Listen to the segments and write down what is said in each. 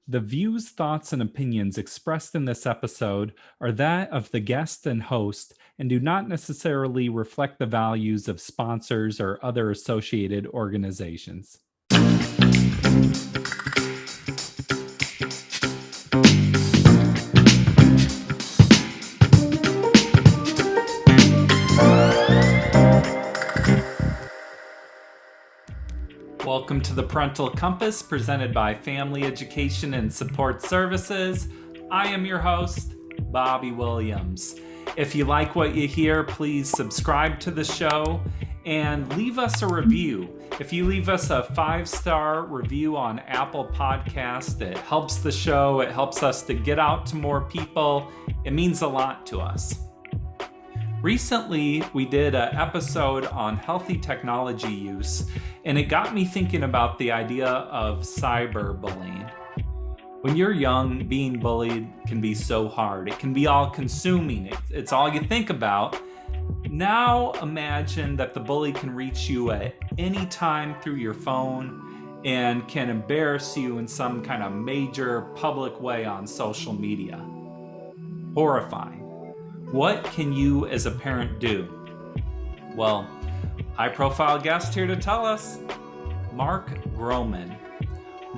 The views, thoughts, and opinions expressed in this episode are that of the guest and host and do not necessarily reflect the values of sponsors or other associated organizations. Welcome to the Parental Compass presented by Family Education and Support Services. I am your host, Bobby Williams. If you like what you hear, please subscribe to the show and leave us a review. If you leave us a 5-star review on Apple Podcast, it helps the show. It helps us to get out to more people. It means a lot to us. Recently, we did an episode on healthy technology use, and it got me thinking about the idea of cyberbullying. When you're young, being bullied can be so hard. It can be all-consuming. It's all you think about. Now imagine that the bully can reach you at any time through your phone and can embarrass you in some kind of major public way on social media. Horrifying. What can you as a parent do? Well, high-profile guest here to tell us, Marc Groman.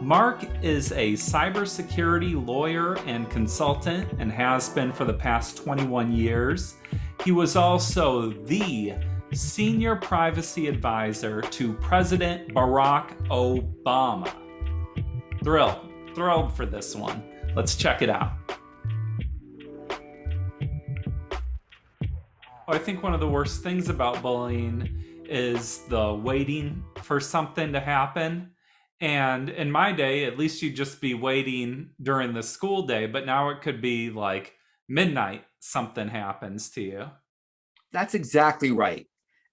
Marc is a cybersecurity lawyer and consultant and has been for the past 21 years. He was also the senior privacy advisor to President Barack Obama. Thrilled for this one. Let's check it out. I think one of the worst things about bullying is the waiting for something to happen. And in my day, at least you'd just be waiting during the school day, but now it could be like midnight, something happens to you. That's exactly right.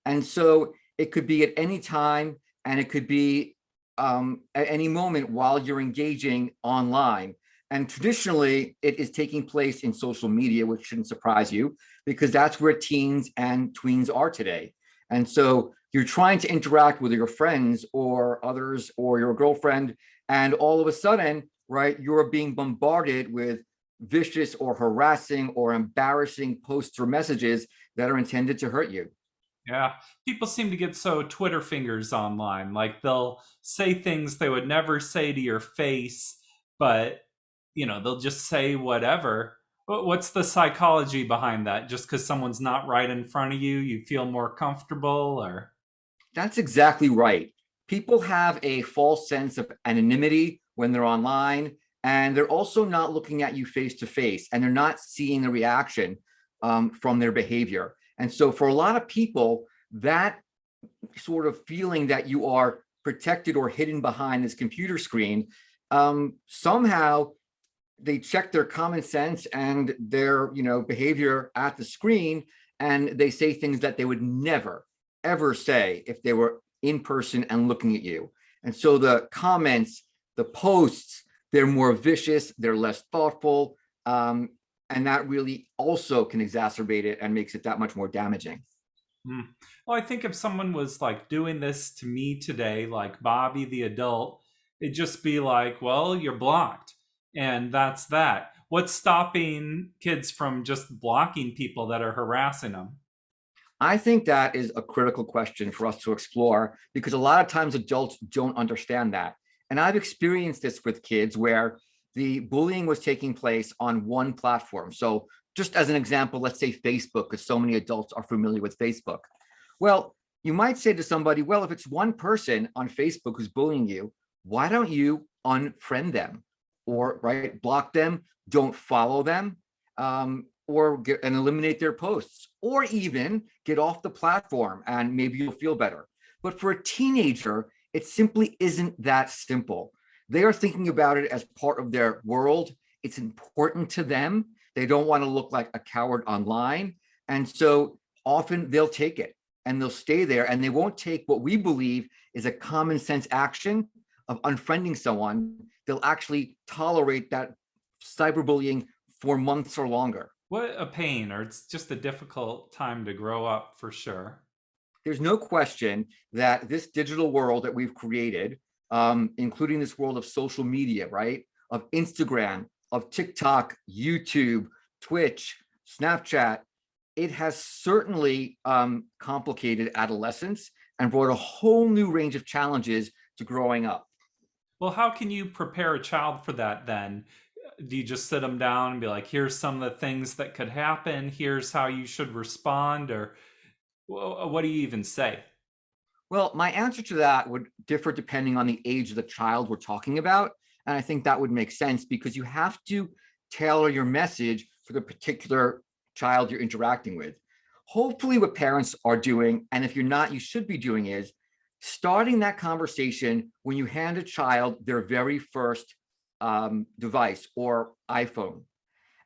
And so it could be at any time, and it could be at any moment while you're engaging online. And traditionally, it is taking place in social media, which shouldn't surprise you, because that's where teens and tweens are today. And so you're trying to interact with your friends or others or your girlfriend, and all of a sudden, right, you're being bombarded with vicious or harassing or embarrassing posts or messages that are intended to hurt you. Yeah, people seem to get so Twitter fingers online. Like they'll say things they would never say to your face, but they'll just say whatever. What's the psychology behind that? Just because someone's not right in front of you, you feel more comfortable, or? That's exactly right. People have a false sense of anonymity when they're online, and they're also not looking at you face to face, and they're not seeing the reaction from their behavior. And so for a lot of people, that sort of feeling that you are protected or hidden behind this computer screen, somehow they check their common sense and their behavior at the screen, and they say things that they would never ever say if they were in person and looking at you. And so the comments, the posts, they're more vicious, they're less thoughtful, and that really also can exacerbate it and makes it that much more damaging. Well, I think if someone was like doing this to me today, like Bobby the adult, it'd just be like, well, you're blocked. And that's that. What's stopping kids from just blocking people that are harassing them? I think that is a critical question for us to explore, because a lot of times adults don't understand that. And I've experienced this with kids where the bullying was taking place on one platform. So just as an example, let's say Facebook, because so many adults are familiar with Facebook. Well, you might say to somebody, well, if it's one person on Facebook who's bullying you, why don't you unfriend them? Or block them, don't follow them, or get and eliminate their posts, or even get off the platform and maybe you'll feel better. But for a teenager, it simply isn't that simple. They are thinking about it as part of their world. It's important to them. They don't want to look like a coward online. And so often they'll take it and they'll stay there, and they won't take what we believe is a common sense action of unfriending someone. They'll actually tolerate that cyberbullying for months or longer. What a pain, or it's just a difficult time to grow up for sure. There's no question that this digital world that we've created, including this world of social media, right, of Instagram, of TikTok, YouTube, Twitch, Snapchat, it has certainly complicated adolescence and brought a whole new range of challenges to growing up. Well, how can you prepare a child for that then? Do you just sit them down and be like, here's some of the things that could happen, here's how you should respond, or what do you even say? Well, my answer to that would differ depending on the age of the child we're talking about. And I think that would make sense because you have to tailor your message for the particular child you're interacting with. Hopefully, what parents are doing, and if you're not, you should be doing, is starting that conversation when you hand a child their very first device or iPhone.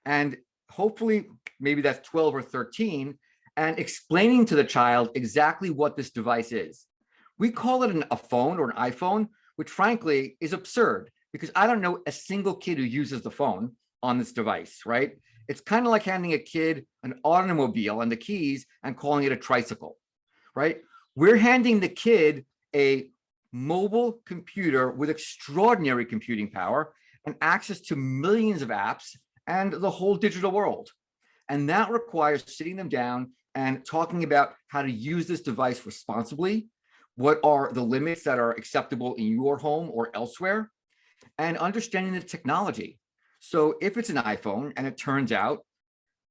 And hopefully, maybe that's 12 or 13, and explaining to the child exactly what this device is. We call it a phone or an iPhone, which frankly is absurd because I don't know a single kid who uses the phone on this device, right? It's kind of like handing a kid an automobile and the keys and calling it a tricycle, right? We're handing the kid a mobile computer with extraordinary computing power and access to millions of apps and the whole digital world. And that requires sitting them down and talking about how to use this device responsibly. What are the limits that are acceptable in your home or elsewhere? And understanding the technology. So if it's an iPhone and it turns out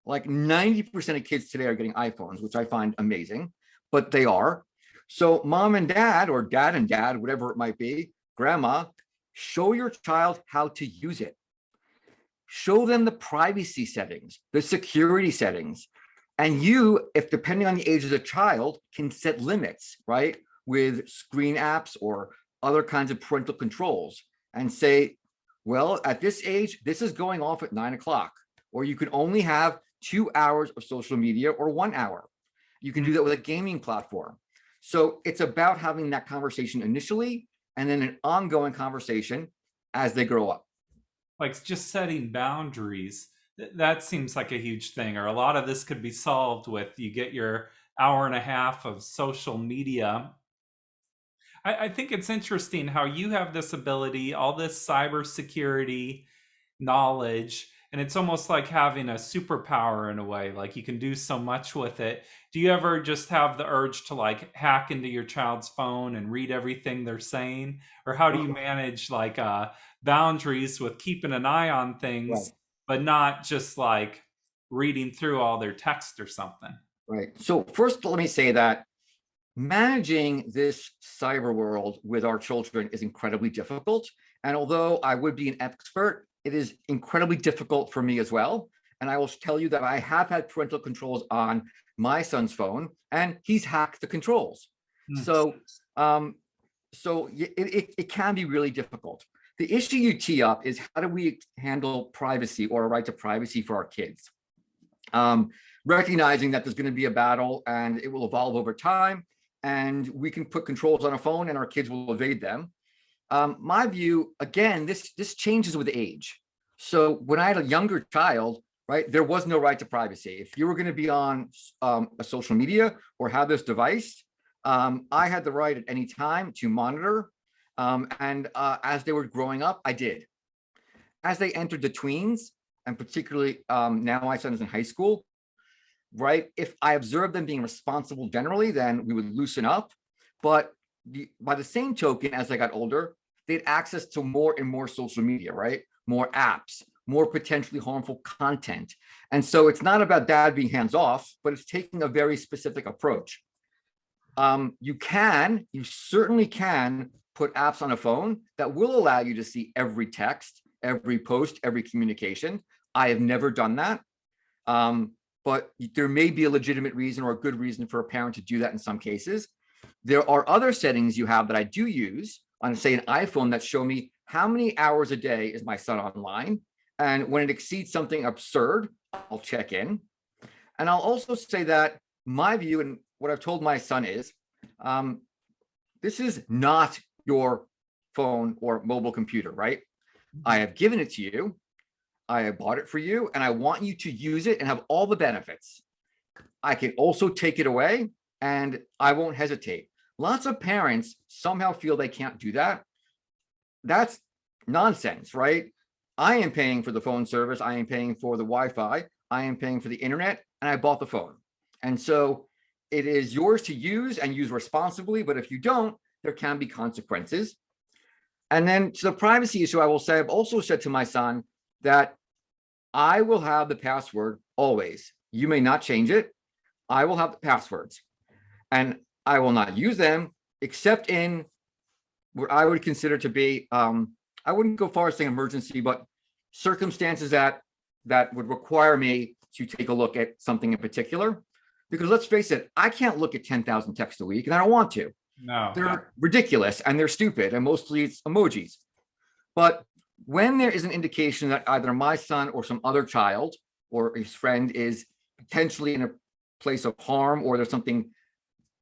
like 90% of kids today are getting iPhones, which I find amazing, but they are. So mom and dad, or dad and dad, whatever it might be, grandma, show your child how to use it. Show them the privacy settings, the security settings. And you, if depending on the age of the child, can set limits, right? With screen apps or other kinds of parental controls and say, well, at this age, this is going off at 9 o'clock, or you can only have 2 hours of social media or 1 hour. You can do that with a gaming platform. So it's about having that conversation initially and then an ongoing conversation as they grow up. Like just setting boundaries, that seems like a huge thing. Or a lot of this could be solved with you get your hour and a half of social media. I think it's interesting how you have this ability, all this cybersecurity knowledge, and it's almost like having a superpower in a way. Like you can do so much with it. Do you ever just have the urge to like hack into your child's phone and read everything they're saying? Or how do you manage like boundaries with keeping an eye on Right. things, but not just like reading through all their text or something? Right. So first, let me say that managing this cyber world with our children is incredibly difficult. And although I would be an expert, it is incredibly difficult for me as well. And I will tell you that I have had parental controls on my son's phone, and he's hacked the controls. Hmm. So, it can be really difficult. The issue you tee up is how do we handle privacy or a right to privacy for our kids? Recognizing that there's going to be a battle and it will evolve over time, and we can put controls on a phone and our kids will evade them. My view, again, this changes with age. So when I had a younger child, right, there was no right to privacy. If you were going to be on a social media or have this device, I had the right at any time to monitor. And as they were growing up, I did. As they entered the tweens, and particularly now my son is in high school, right? If I observed them being responsible generally, then we would loosen up. But by the same token, as I got older, they had access to more and more social media, right? More apps, more potentially harmful content. And so it's not about dad being hands off, but it's taking a very specific approach. You certainly can put apps on a phone that will allow you to see every text, every post, every communication. I have never done that. But there may be a legitimate reason or a good reason for a parent to do that in some cases. There are other settings you have that I do use on, say, an iPhone that show me how many hours a day is my son online. And when it exceeds something absurd, I'll check in. And I'll also say that my view and what I've told my son is, this is not your phone or mobile computer, right? I have given it to you. I have bought it for you, and I want you to use it and have all the benefits. I can also take it away, and I won't hesitate. Lots of parents somehow feel they can't do that. That's nonsense, right? I am paying for the phone service, I am paying for the Wi-Fi, I am paying for the internet, and I bought the phone. And so it is yours to use and use responsibly, but if you don't, there can be consequences. And then to the privacy issue, I will say, I've also said to my son that I will have the password always. You may not change it. I will have the passwords and I will not use them except in what I would consider to be, I wouldn't go far as saying emergency, but circumstances that would require me to take a look at something in particular. Because let's face it, I can't look at 10,000 texts a week and I don't want to. No. They're ridiculous and they're stupid and mostly it's emojis. But when there is an indication that either my son or some other child or his friend is potentially in a place of harm or there's something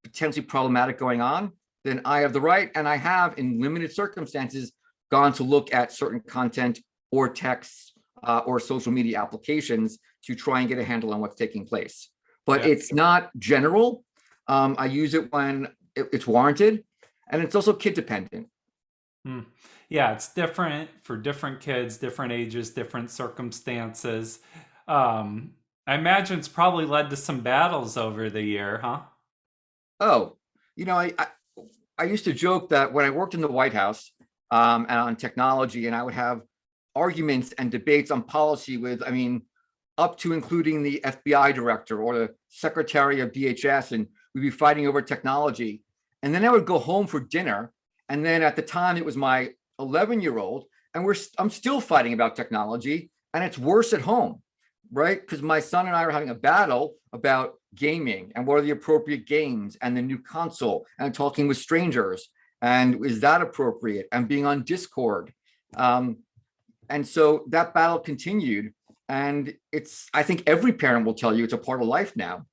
potentially problematic going on, then I have the right, and I have in limited circumstances gone to look at certain content or texts or social media applications to try and get a handle on what's taking place. But Yeah. it's not general. I use it when it's warranted, and it's also kid dependent. Yeah, it's different for different kids, different ages, different circumstances. Um, I imagine it's probably led to some battles over the year, huh? Oh, you know, I used to joke that when I worked in the White House and on technology, and I would have arguments and debates on policy with, I mean, up to including the FBI director or the secretary of DHS, and we'd be fighting over technology. And then I would go home for dinner. And then at the time, it was my 11-year-old, and I'm still fighting about technology, and it's worse at home, right? Because my son and I are having a battle about gaming and what are the appropriate games and the new console and talking with strangers. And is that appropriate? And being on Discord. And so that battle continued. And I think every parent will tell you it's a part of life now.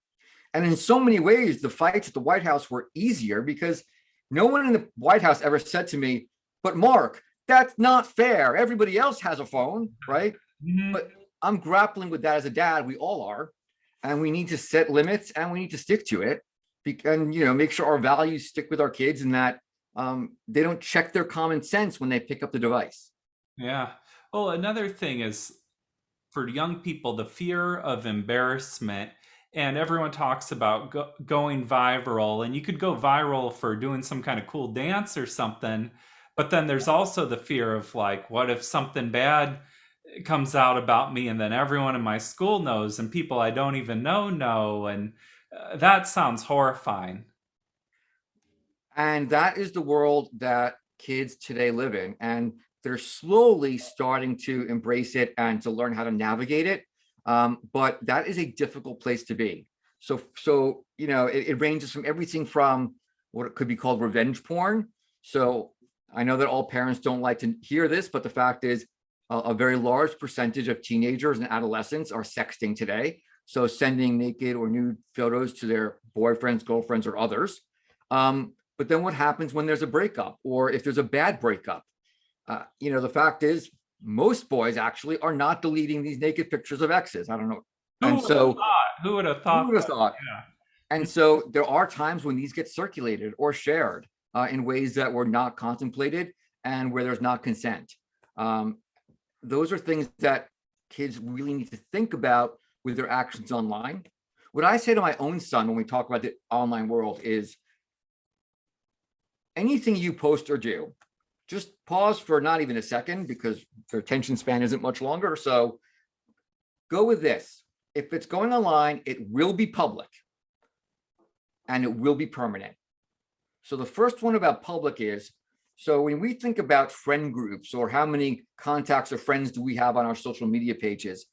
And in so many ways, the fights at the White House were easier because no one in the White House ever said to me, but Mark, that's not fair. Everybody else has a phone, right? Mhm. But I'm grappling with that as a dad. We all are. And we need to set limits and we need to stick to it. And, make sure our values stick with our kids and that they don't check their common sense when they pick up the device. Yeah. Well, another thing is for young people, the fear of embarrassment. And everyone talks about going viral, and you could go viral for doing some kind of cool dance or something. But then there's also the fear of like, what if something bad comes out about me and then everyone in my school knows and people I don't even know? And that sounds horrifying. And that is the world that kids today live in. And they're slowly starting to embrace it and to learn how to navigate it. But that is a difficult place to be. So it ranges from everything from what could be called revenge porn. So I know that all parents don't like to hear this, but the fact is a very large percentage of teenagers and adolescents are sexting today. So sending naked or nude photos to their boyfriends, girlfriends, or others. But then what happens when there's a breakup or if there's a bad breakup? The fact is most boys actually are not deleting these naked pictures of exes. I don't know. Who And would have so thought? Who would have who thought would have that? thought? Yeah. And so there are times when these get circulated or shared in ways that were not contemplated and where there's not consent. Those are things that kids really need to think about with their actions online. What I say to my own son when we talk about the online world is anything you post or do, just pause for not even a second because their attention span isn't much longer. So go with this. If it's going online, it will be public and it will be permanent. So the first one about public is, so when we think about friend groups or how many contacts or friends do we have on our social media pages,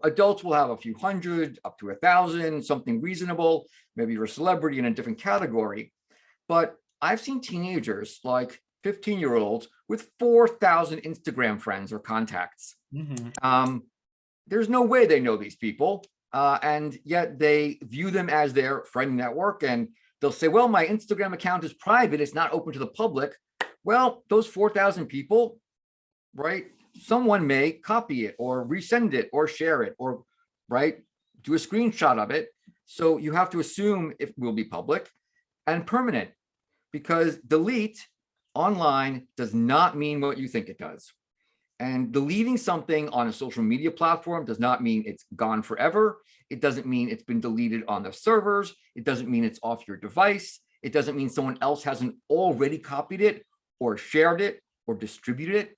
adults will have a few hundred, up to 1,000, something reasonable. Maybe you're a celebrity in a different category. But I've seen teenagers like 15-year-olds with 4,000 Instagram friends or contacts. Mhm. There's no way they know these people. And yet they view them as their friend network. And they'll say, well, my Instagram account is private. It's not open to the public. Well, those 4,000 people, right? Someone may copy it or resend it or share it or, right, do a screenshot of it. So you have to assume it will be public and permanent, because delete online does not mean what you think it does. And deleting something on a social media platform does not mean it's gone forever. It doesn't mean it's been deleted on the servers. It doesn't mean it's off your device. It doesn't mean someone else hasn't already copied it or shared it or distributed it.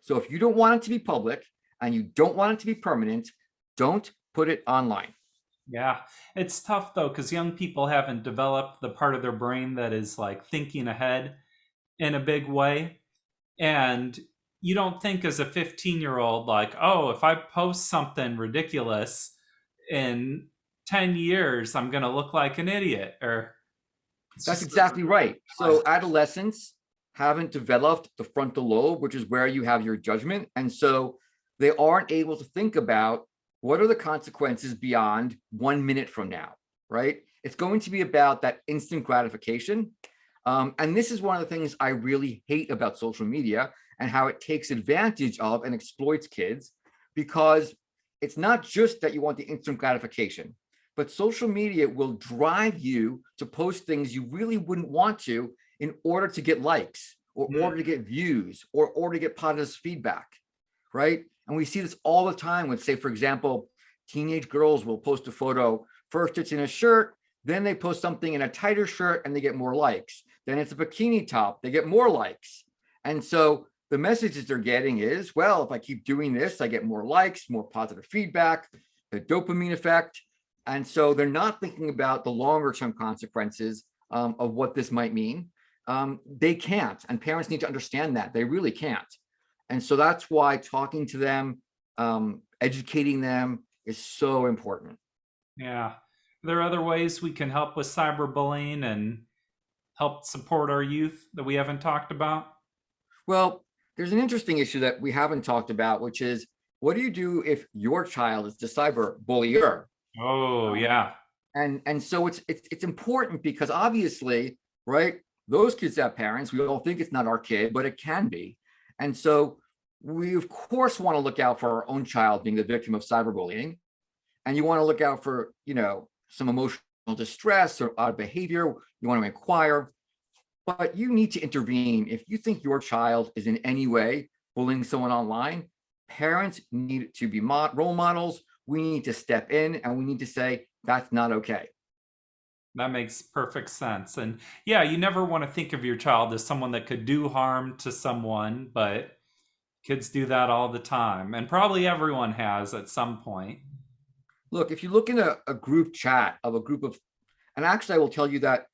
So if you don't want it to be public and you don't want it to be permanent, don't put it online. Yeah, it's tough though, because young people haven't developed the part of their brain that is like thinking ahead in a big way. And you don't think as a 15-year-old, like, oh, if I post something ridiculous in 10 years, I'm going to look like an idiot. Or it's That's just, exactly right. So adolescents haven't developed the frontal lobe, which is where you have your judgment. And so they aren't able to think about what are the consequences beyond 1 minute from now, right? It's going to be about that instant gratification. And this is one of the things I really hate about social media and how it takes advantage of and exploits kids, because it's not just that you want the instant gratification, but social media will drive you to post things you really wouldn't want to in order to get likes or order to get views or order to get positive feedback, right? And we see this all the time with, say, for example, teenage girls will post a photo. First, it's in a shirt, then they post something in a tighter shirt and they get more likes. Then it's a bikini top, they get more likes. And so the messages they're getting is, well, if I keep doing this, I get more likes, more positive feedback, the dopamine effect. And so they're not thinking about the longer term consequences of what this might mean. They can't, and parents need to understand that they really can't. And so that's why talking to them, educating them is so important. yeah. Are there other ways we can help with cyberbullying and help support our youth that we haven't talked about? Well, there's an interesting issue that we haven't talked about, which is what do you do if your child is the cyber bullier? Oh, yeah. And so it's important because obviously, right, those kids have parents. We all think it's not our kid, but it can be. And so we of course want to look out for our own child being the victim of cyberbullying. And you want to look out for, some emotional distress or odd behavior. You want to inquire, but you need to intervene. If you think your child is in any way bullying someone online, parents need to be role models. We need to step in and we need to say, that's not okay. That makes perfect sense. And yeah, you never want to think of your child as someone that could do harm to someone, but kids do that all the time. And probably everyone has at some point. Look, if you look in a group chat of a group of, and actually I will tell you that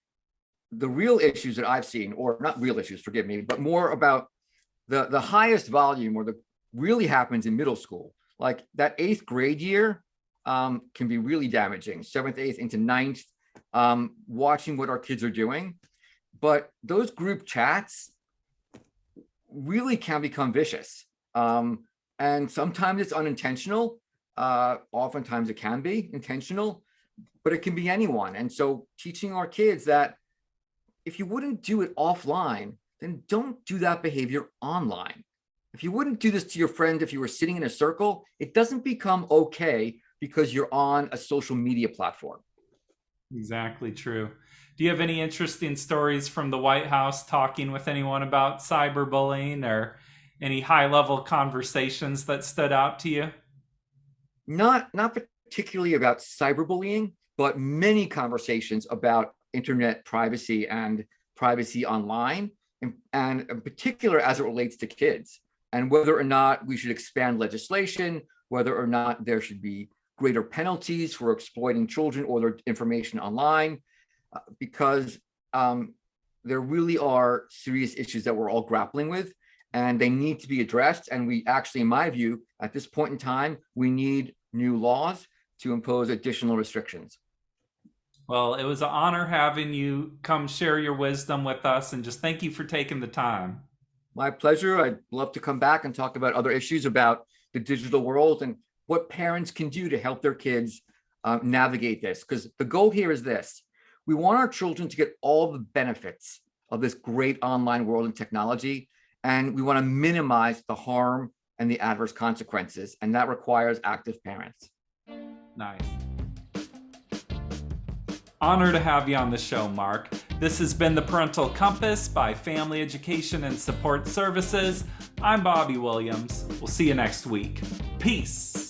the real issues that I've seen, or not real issues, forgive me, but more about the highest volume or the really happens in middle school, like that 8th grade year can be really damaging, 7th, 8th into 9th, watching what our kids are doing. But those group chats really can become vicious. And sometimes it's unintentional. Oftentimes it can be intentional, but it can be anyone. And so teaching our kids that if you wouldn't do it offline, then don't do that behavior online. If you wouldn't do this to your friend if you were sitting in a circle, it doesn't become okay because you're on a social media platform. Exactly true. Do you have any interesting stories from the White House talking with anyone about cyberbullying or any high-level conversations that stood out to you? Not particularly about cyberbullying, but many conversations about internet privacy and privacy online, and in particular as it relates to kids, and whether or not we should expand legislation, whether or not there should be greater penalties for exploiting children or their information online, because there really are serious issues that we're all grappling with, and they need to be addressed. And we actually, in my view, at this point in time, we need new laws to impose additional restrictions. Well, it was an honor having you come share your wisdom with us, and just thank you for taking the time. My pleasure. I'd love to come back and talk about other issues about the digital world and what parents can do to help their kids navigate this. Because the goal here is this: we want our children to get all the benefits of this great online world and technology, and we want to minimize the harm and the adverse consequences. And that requires active parents. Nice. Honor to have you on the show, Marc. This has been the Parental Compass by Family Education and Support Services. I'm Bobby Williams. We'll see you next week. Peace.